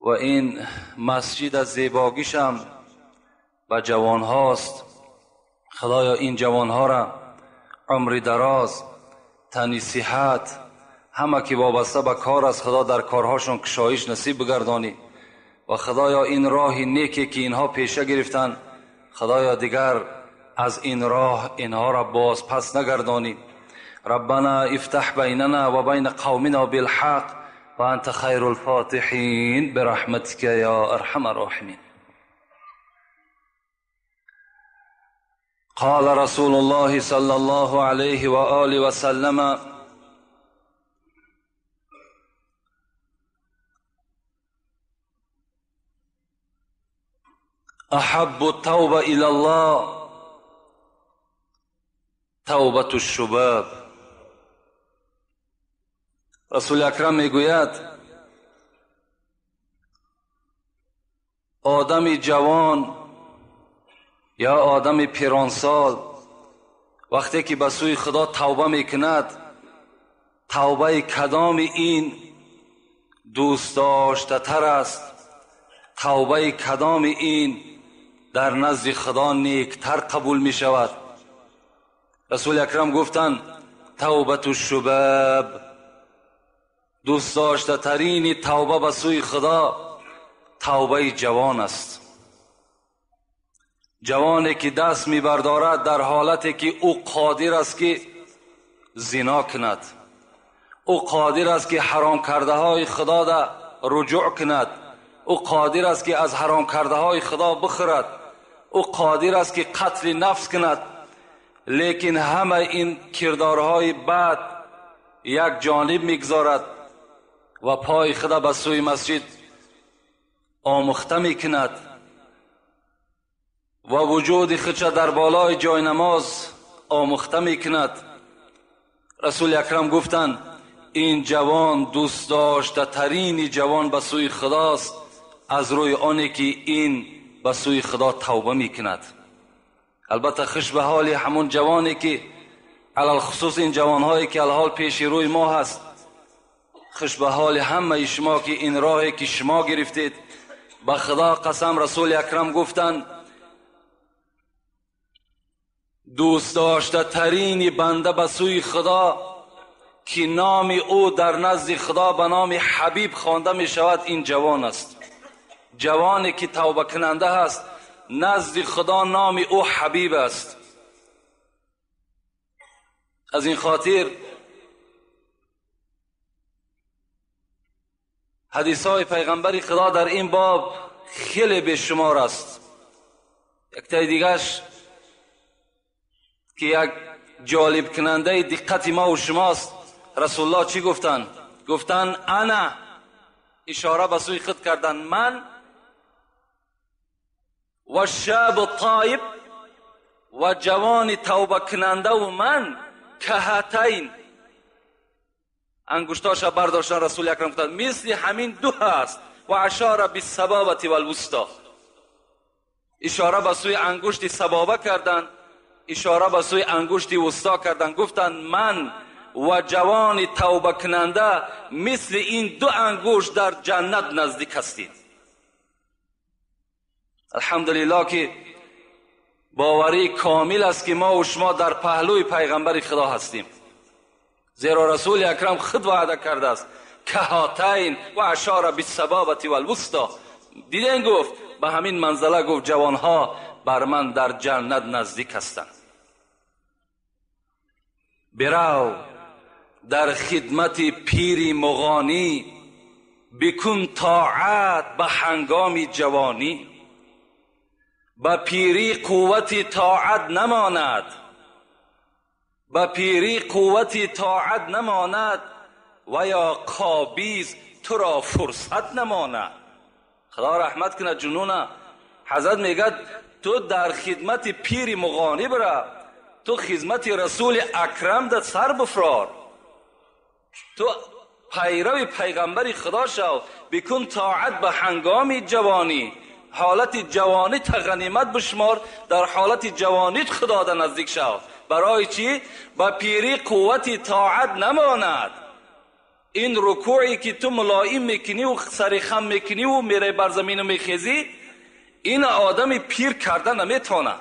و این مسجد از زیباگیش هم به جوان هاست. خدایا این جوان ها را عمر دراز، تنی صحت، همه که وابسته به کار است خدا در کارهاشون کشایش نصیب بگردانی و خدایا این راه نیکی که اینها پیشه گرفتن خدایا دیگر از این راه اینها را باز پس نگردانی. ربنا افتح بیننا و بین قومنا بالحق و انت خیر الفاتحین برحمتك یا ارحم الراحمین. قال رسول الله صلی الله علیه و آله و سلم: احب التوبه الی الله توبه الشباب. رسول اکرم میگوید آدم جوان یا آدم پیرانسال وقتی که به سوی خدا توبه میکند، توبه کدام این دوست داشته تر است؟ توبه کدام این در نزد خدا نیکتر قبول می شود؟ رسول اکرم گفتند توبه الشباب. دوست داشته ترین توبه به سوی خدا توبه جوان است. جوانی که دست می بردارد در حالتی که او قادر است که زنا کند، او قادر است که حرام کرده های خدا را رجوع کند، او قادر است که از حرام کرده های خدا بخورد، او قادر است که قتل نفس کند، لیکن همه این کردارهای بد یک جانب میگذارد و پای خدا به سوی مسجد آموخته میکند و وجود خودش در بالای جای نماز آموخته میکند. رسول اکرم گفتند این جوان دوست داشته ترین جوان به سوی خداست از روی آنی که این به سوی خدا توبه میکند. البته خوش به حال همون جوانی که علال خصوص این جوانهایی که الحال پیش روی ما هست، خوش به حال همه شما که این راهی که شما گرفتید به خدا قسم رسول اکرم گفتند دوست داشته ترین بنده به سوی خدا که نام او در نزد خدا به نام حبیب خوانده می شود این جوان است. جوانی که توبه کننده است نزد خدا نام او حبیب است. از این خاطر حدیث های پیغمبر خدا در این باب خیلی بیشمار است. یک تای دیگرش که یک جالب کننده دقت ما و شماست، رسول الله چی گفتن؟ گفتن انا، اشاره به سوی خود کردن، من و شاب الطایب و جوان توبه کننده و من که هاتین، انگشتاش برداشتن رسول اکرم گفتن مثل همین دو هست و اشاره بالسبابه والوسطى، اشاره به سوی انگشت سبابه کردن، اشاره به سوی انگشت وسطا کردن، گفتن من و جوان توبه کننده مثل این دو انگشت در جنت نزدیک هستید. الحمدلله که باوری کامل است که ما و شما در پهلوی پیغمبر خدا هستیم، زیرا رسول اکرم خود وعده کرده است که هاتین و اشاره بالسبابه والوسطى. دیدین گفت به همین منزله گفت جوانها بر من در جنت نزدیک هستند. برو در خدمت پیر مغانی، بکن طاعت به هنگام جوانی. به پیری قوت طاعت نماند، به پیری قوت طاعت نماند و یا قابیز تو را فرصت نماند. خدا رحمت کنه جنونه. حضرت میگه تو در خدمت پیر مغانی برا، تو خدمت رسول اکرم در سر بفرار، تو پیرو پیغمبر خدا شو، بکن طاعت به هنگام جوانی. حالت جوانی تا غنیمت بشمار، در حالت جوانیت خدا در نزدیک شو. برای چی؟ با پیری قوت طاعت نماند. این رکوعی که تو ملایم میکنی و سر خم میکنی و میره بر زمین و میخیزی، این آدم پیر کرده نمیتونه.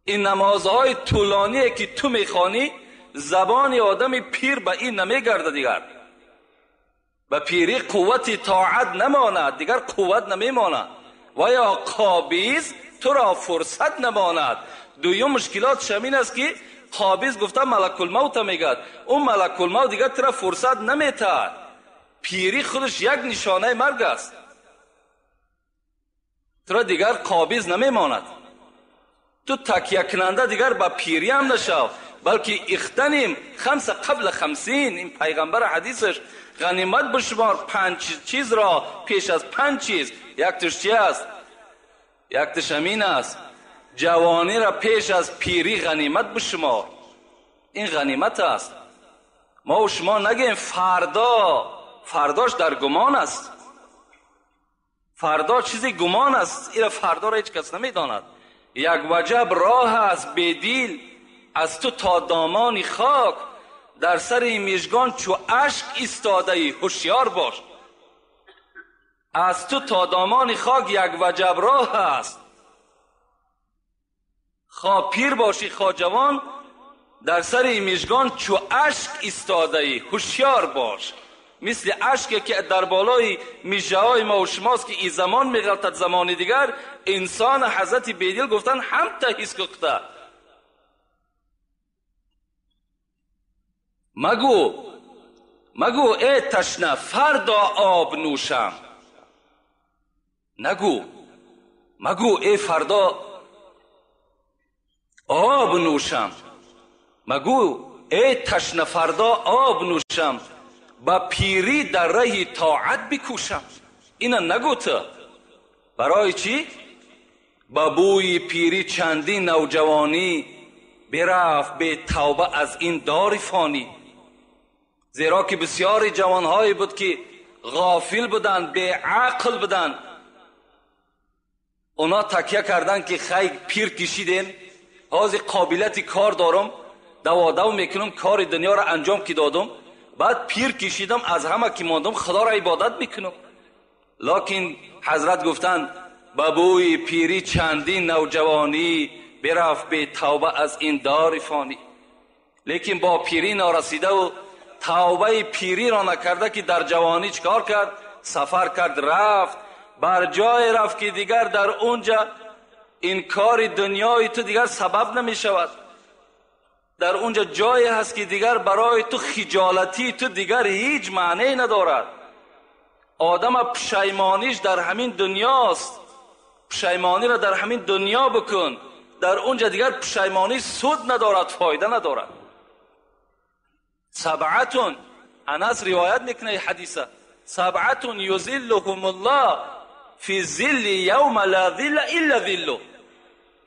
این نمازهای طولانی که تو میخوانی، زبان آدم پیر به این نمیگرده دیگر. به پیری قوت طاعت نماند، دیگر قوت نمیماند و یا قابیز تو را فرصت نماند. دویم مشکلات شمین است که قابیز گفته ملک الموت میگد، اون ملک الموت دیگر تو را فرصت نمیتد. پیری خودش یک نشانه مرگ است، تو را دیگر قابیز نمیماند. تو تکیه کننده دیگر به پیری هم نشو، بلکه اختنیم خمس قبل 50. این پیغمبر حدیثش غنیمت بشمار 5 چیز را پیش از 5 چیز. یکتش چی است؟ یکتش امین است، جوانی را پیش از پیری غنیمت بشمار. این غنیمت است. ما و شما نگیم فرداش در گمان است. فردا چیزی گمان است، این فردا را هیچ کس نمیداند. یک وجب راه است بیدیل از تو تا دامان خاک، در سر این میژگان چو اشک ایستاده ای هوشیار باش. از تو تا دامان خاک یک وجب راه است، خواه پیر باشی خواه جوان، در سر این میژگان چو اشک ایستاده ای هوشیار باش. مثل اشکی که در بالای میژه های ما و شماست که این زمان میغلطد زمان دیگر، انسان حضرت بیدل گفتن هم تحیز کخته. مگو ای تشنه فردا آب نوشم. مگو ای فردا آب نوشم. مگو ای تشنه فردا آب نوشم، با پیری در راه طاعت بکوشم. اینا نگو تو. برای چی؟ با بوی پیری چندین نوجوانی، برفت به توبه از این دار فانی. زیرا که بسیاری جوانهایی بود که غافل بودن، به عقل بودن، اونا تکیه کردن که خیلی پیر کشیدیم، حاضر قابلیت کار دارم، دو میکنم، کار دنیا را انجام که دادم، بعد پیر کشیدم، از همه که ماندم خدا را عبادت میکنم. لیکن حضرت گفتن با بوی پیری چندین نوجوانی، برفت به توبه از این دار فانی. لیکن با پیری نارسیده و توبه پیری را نکرده که در جوانی چکار کرد؟ سفر کرد، رفت بر جای رفت که دیگر در اونجا این کار دنیای تو دیگر سبب نمی شود. در اونجا جایی هست که دیگر برای تو خجالتی تو دیگر هیچ معنی ندارد. آدم پشیمانیش در همین دنیاست. پشیمانی را در همین دنیا بکن، در اونجا دیگر پشیمانی سود ندارد، فایده ندارد. سبعتون، انس روایت میکنه حدیثه، سبعتون یظلهم الله فی ظل یوم لا ظل الا ظله.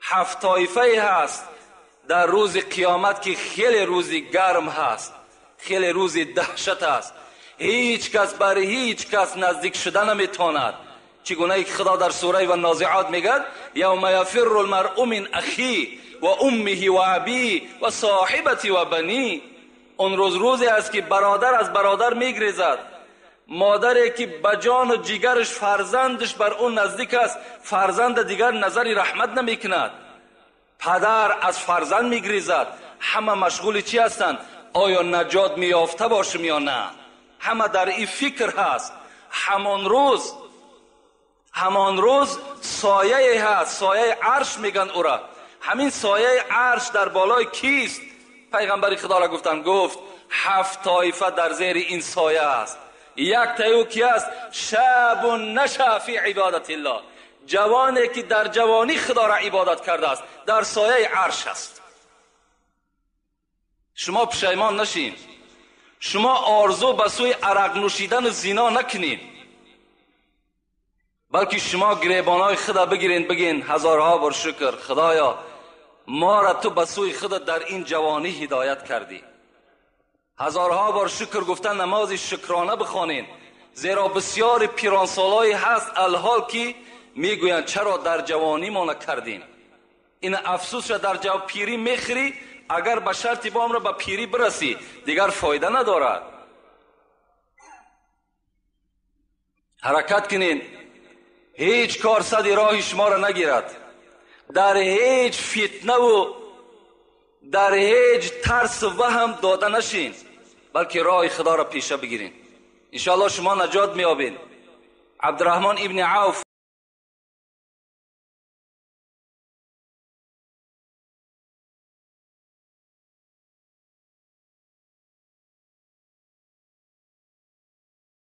7 طایفه هست در روز قیامت که خیلی روزی گرم هست، خیلی روزی دهشت هست، هیچ کس بر هیچ کس نزدیک شدن نمیتواند. چگونه که خدا در سوره و نازعات میگه یوم یفر المرء من اخی و امه و ابی و صاحبتی و بنی. اون روزی است که برادر از برادر میگریزد. مادری که بجان و جیگرش فرزندش بر اون نزدیک است، فرزند دیگر نظری رحمت نمیکند. پدر از فرزند میگریزد. همه مشغول چی هستند؟ آیا نجات میافته باشم یا نه؟ همه در این فکر هست. همان روز سایه هست، سایه عرش میگن او را. همین سایه عرش در بالای کیست؟ پیغمبر خدا را گفت 7 طایفه در زیر این سایه است. یک تایو کی است؟ شاب نشا فی عبادت الله، جوانی که در جوانی خدا را عبادت کرده است، در سایه عرش است. شما پشیمان نشین، شما آرزو به سوی عرق نوشیدن و زنا نکنین، بلکه شما گریبانای خدا بگیرین، بگین هزارها بار شکر خدایا ما را تو به سوی خدا در این جوانی هدایت کردی. هزارها بار شکر گفتن، نماز شکرانه بخوانین، زیرا بسیار پیرانسالایی هست الحال که میگویند چرا در جوانی ما نکردیم. این افسوس را در پیری میخری. اگر به شرطی با را به پیری برسی دیگر فایده ندارد. حرکت کنین، هیچ کار صد راه شما را نگیرد. در هیچ فتنه و در هیچ ترس و وهم داده نشین، بلکه راه خدا را پیشه بگیرین. انشاءالله شما نجات میابین. عبدالرحمن ابن عوف